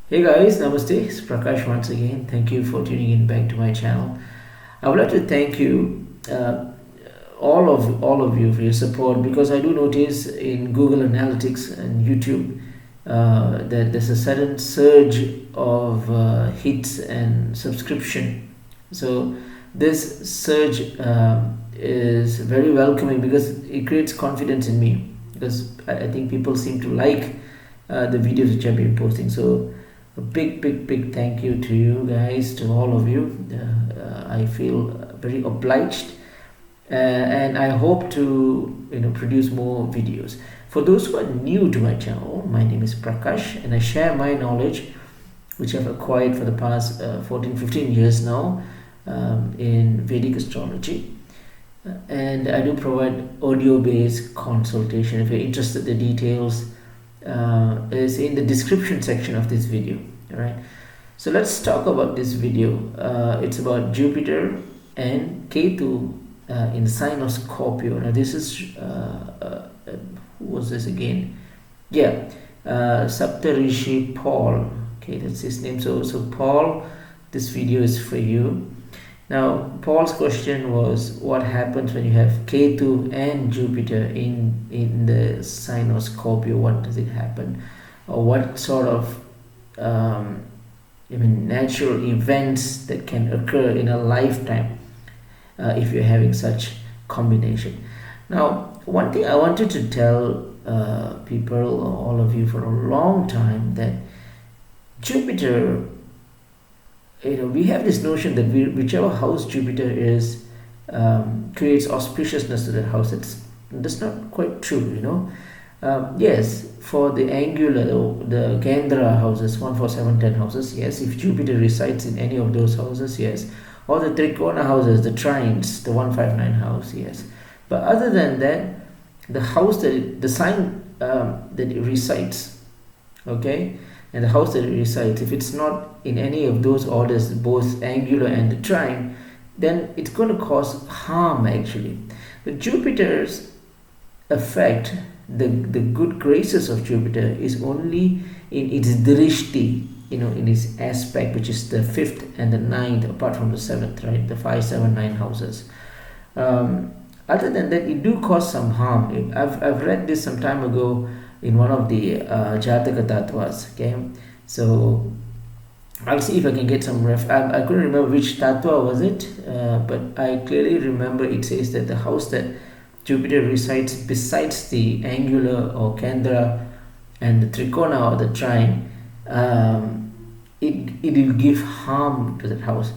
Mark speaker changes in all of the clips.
Speaker 1: Hey guys, Namaste. It's Prakash once again. Thank you for tuning in back to my channel. I would like to thank you, all of you for your support, because I do notice in Google Analytics and YouTube that there's a sudden surge of hits and subscription. So this surge is very welcoming because it creates confidence in me, because I think people seem to like the videos which I've been posting. So a big thank you to you guys, to all of you. I feel very obliged, and I hope to produce more videos. For those who are new to my channel, my name is Prakash, and I share my knowledge which I've acquired for the past 14-15 years now in Vedic astrology. And I do provide audio-based consultation. If you're interested, the details is in the description section of this video. All right, so let's talk about this video. It's about Jupiter and Ketu in the sign of Scorpio. Now this is who was this again? Yeah, Saptarishi Paul. Okay, that's his name. So Paul, this video is for you. Now Paul's question was, what happens when you have Ketu and Jupiter in the sign of Scorpio? What does it happen, or what sort of natural events that can occur in a lifetime if you're having such combination? Now, one thing I wanted to tell people, or all of you, for a long time, that Jupiter, we have this notion that whichever house Jupiter is creates auspiciousness to the house. That's not quite true. Yes, for the angular, the Kendra houses, 1, 4, 7, 10 houses, yes. If Jupiter resides in any of those houses, yes. Or the Trikona houses, the trines, the 1, 5, 9 house, yes. But other than that, the house the sign that it resides, okay, and the house that it resides, if it's not in any of those orders, both angular and the trine, then it's going to cause harm actually. But Jupiter's effect, the good graces of Jupiter, is only in its drishti, in its aspect, which is the 5th and the 9th, apart from the 7th, right? The 5, 7, 9 houses. Other than that, it do cause some harm. I've read this some time ago in one of the Jataka Tattvas. Okay, so I'll see if I can get some I couldn't remember which Tattva was it, but I clearly remember it says that the house that Jupiter resides besides the angular or Kendra and the Trikona or the trine, it will give harm to that house.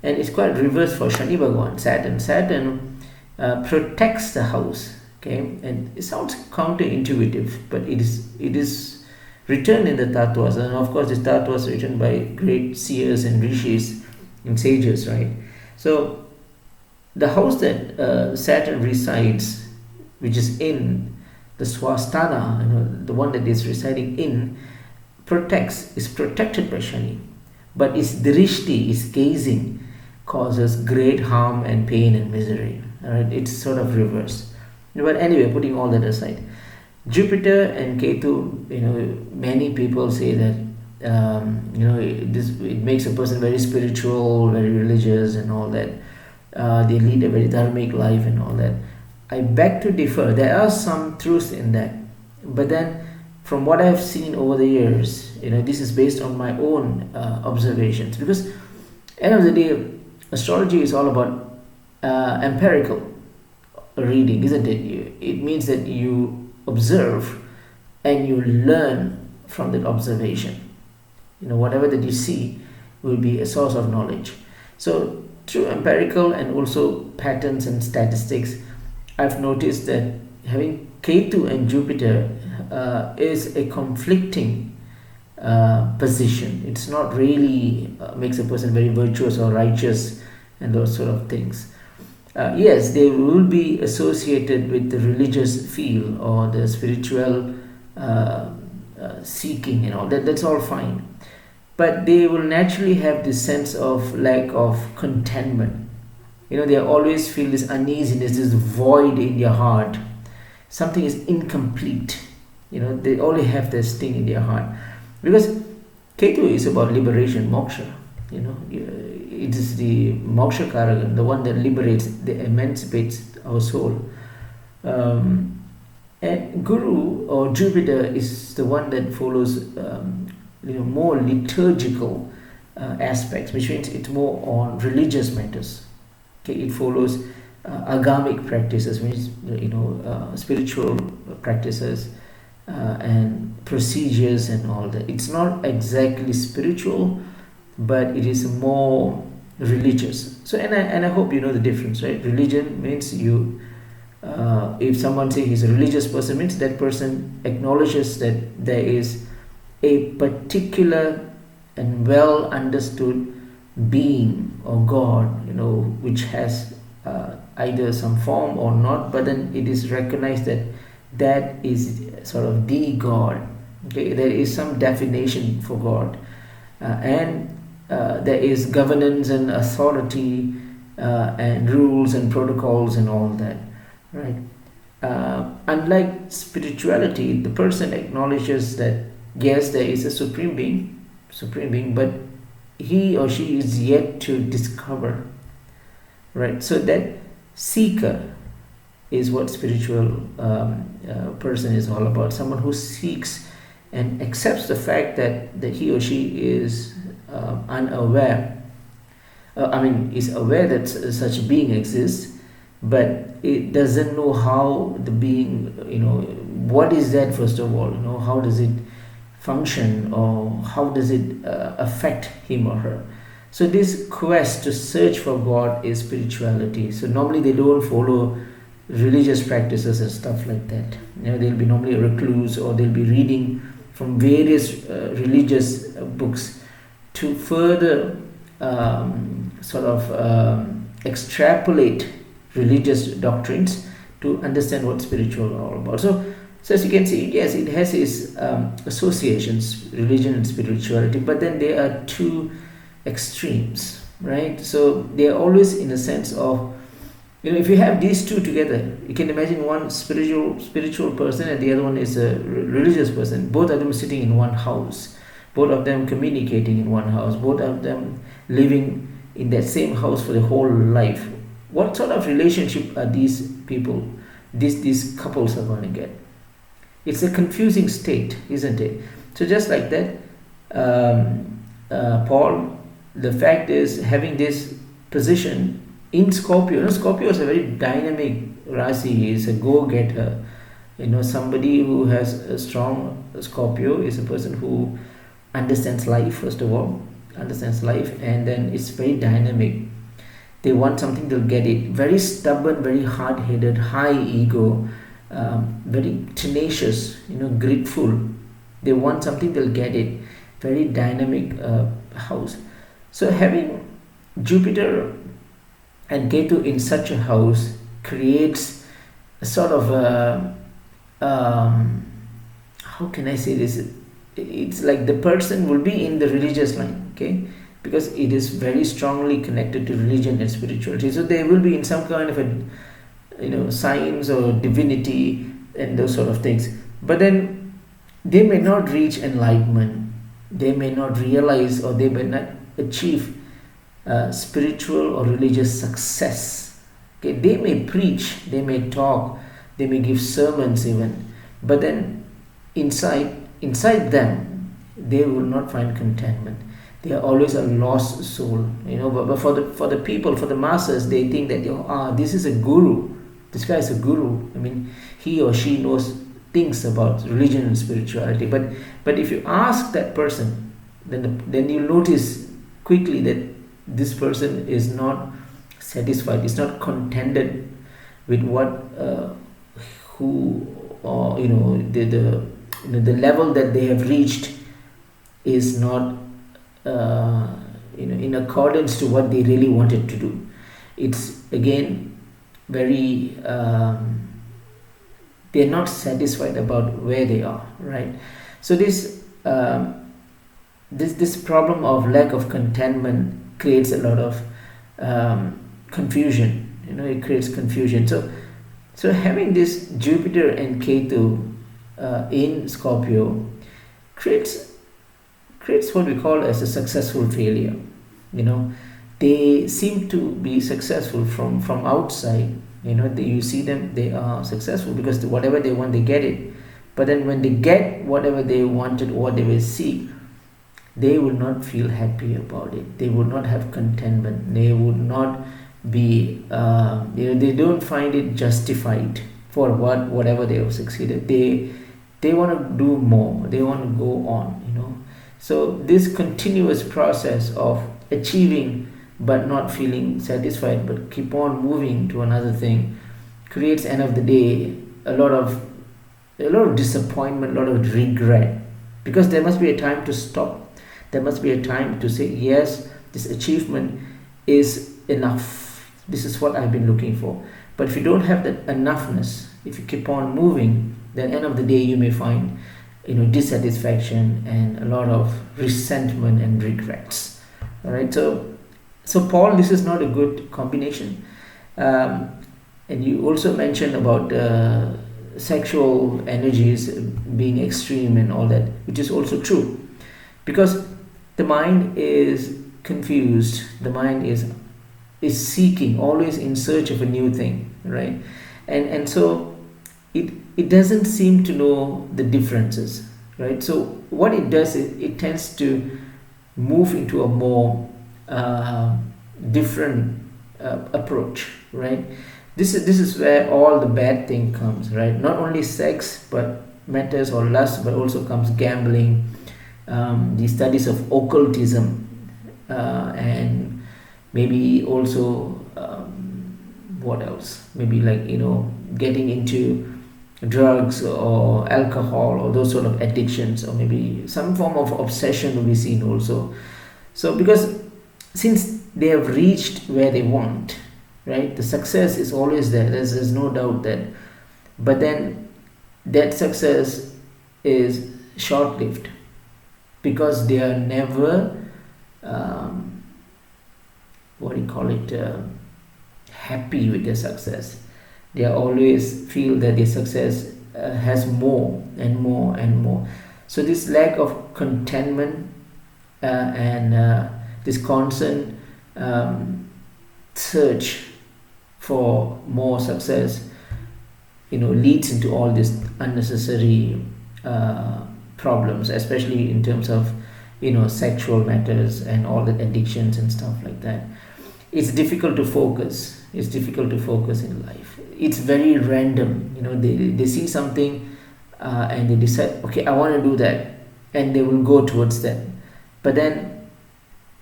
Speaker 1: And it's quite reverse for Shani Bhagavan, Saturn. Saturn protects the house. Okay, and it sounds counterintuitive, but it is written in the tattvas, and of course this tattva was written by great seers and rishis and sages, right? So the house that Saturn resides, which is in the swasthana, the one that is residing in, is protected by Shani, but its drishti, its gazing, causes great harm and pain and misery. All right, it's sort of reverse. But anyway, putting all that aside, Jupiter and Ketu, many people say that it makes a person very spiritual, very religious, and all that. They lead a very dharmic life and all that. I beg to differ. There are some truths in that, but then from what I have seen over the years, this is based on my own observations. Because end of the day, astrology is all about empirical reading, isn't it? It means that you observe and you learn from that observation. Whatever that you see will be a source of knowledge. So through empirical and also patterns and statistics, I've noticed that having Ketu and Jupiter is a conflicting position. It's not really makes a person very virtuous or righteous and those sort of things. Yes, they will be associated with the religious feel or the spiritual seeking and all that. That's all fine. But they will naturally have this sense of lack of contentment. They always feel this uneasiness, this void in their heart. Something is incomplete. They only have this thing in their heart. Because Ketu is about liberation, moksha. It is the moksha karagan, the one that liberates, that emancipates our soul. And Guru or Jupiter is the one that follows, more liturgical aspects, which means it's more on religious matters. Okay, it follows agamic practices, which is spiritual practices and procedures and all that. It's not exactly spiritual, but it is more religious. So, and I hope you know the difference, right? Religion means you. If someone says he's a religious person, means that person acknowledges that there is a particular and well understood being or God, which has either some form or not, but then it is recognized that that is sort of the God. Okay, there is some definition for God, and there is governance and authority and rules and protocols and all that, right? Unlike spirituality, the person acknowledges that yes, there is a supreme being, but he or she is yet to discover, right? So that seeker is what spiritual person is all about. Someone who seeks and accepts the fact that he or she is unaware. Is aware that such a being exists, but it doesn't know how the being, what is that first of all, how does it function, or how does it affect him or her. So this quest to search for God is spirituality. So normally they don't follow religious practices and stuff like that. They'll be normally a recluse, or they'll be reading from various religious books to further extrapolate religious doctrines to understand what spiritual are all about. So as you can see, yes, it has its associations, religion and spirituality, but then there are two extremes, right? So they are always in a sense of, if you have these two together, you can imagine one spiritual person and the other one is a religious person. Both of them sitting in one house, both of them communicating in one house, both of them living in that same house for the whole life. What sort of relationship are these people, these couples are going to get? It's a confusing state, isn't it? So just like that, Paul, the fact is, having this position in Scorpio. Scorpio is a very dynamic Rasi. He is a go-getter. Somebody who has a strong Scorpio is a person who understands life, first of all, and then it's very dynamic. They want something, they'll get it. Very stubborn, very hard-headed, high ego, very tenacious, grateful. They want something, they'll get it. Very dynamic house. So having Jupiter and Ketu in such a house creates a sort of how can I say this? It's like the person will be in the religious line, okay? Because it is very strongly connected to religion and spirituality. So they will be in some kind of a, science or divinity and those sort of things. But then they may not reach enlightenment. They may not realize, or they may not achieve spiritual or religious success. Okay, they may preach, they may talk, they may give sermons even, but then inside them, they will not find contentment. They are always a lost soul, But for the people, for the masses, they think that this is a guru. This guy is a guru. He or she knows things about religion and spirituality. But if you ask that person, then you notice quickly that this person is not satisfied, is not contented with what the level that they have reached is not in accordance to what they really wanted to do. It's again very they're not satisfied about where they are, right? So this problem of lack of contentment creates a lot of confusion. It creates confusion. So having this Jupiter and Ketu in Scorpio creates creates what we call as a successful failure. You know, they seem to be successful from outside. You know, you see them, they are successful because whatever they want, they get it. But then when they get whatever they wanted, what they will seek, they will not feel happy about it. They will not have contentment. They would not be, they don't find it justified for whatever they have succeeded. They want to do more. They want to go on. So this continuous process of achieving but not feeling satisfied, but keep on moving to another thing, creates, end of the day, a lot of disappointment, a lot of regret, because there must be a time to stop. There must be a time to say, yes, this achievement is enough. This is what I've been looking for. But if you don't have that enoughness, if you keep on moving, then end of the day you may find dissatisfaction and a lot of resentment and regrets. All right, so Paul, this is not a good combination. And you also mentioned about sexual energies being extreme and all that, which is also true, because the mind is confused. The mind is seeking, always in search of a new thing, right? And so it doesn't seem to know the differences, right? So what it does is it tends to move into a more different approach, right? This is where all the bad thing comes, right? Not only sex, but matters or lust, but also comes gambling, the studies of occultism, and maybe also what else? Maybe getting into drugs or alcohol or those sort of addictions, or maybe some form of obsession will be seen also. So because since they have reached where they want, right, the success is always there. There's no doubt that, but then that success is short-lived because they are never happy with their success. They always feel that their success has more and more and more. So this lack of contentment and this constant search for more success, leads into all these unnecessary problems, especially in terms of sexual matters and all the addictions and stuff like that. It's difficult to focus. It's difficult to focus in life. It's very random. They see something and they decide, okay, I want to do that, and they will go towards that. But then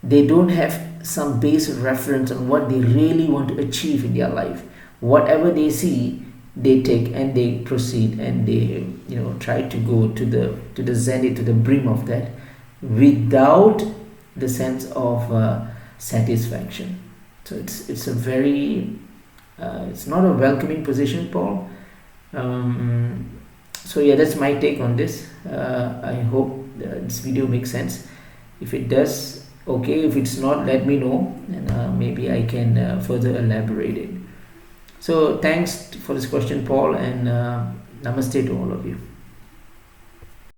Speaker 1: they don't have some base reference on what they really want to achieve in their life. Whatever they see, they take and they proceed, and they try to go to the zenith, to the brim of that, without the sense of satisfaction. So it's a very it's not a welcoming position, Paul. So yeah, that's my take on this. I hope this video makes sense. If it does, okay. If it's not, let me know, and maybe I can further elaborate it. So thanks for this question, Paul, and namaste to all of you.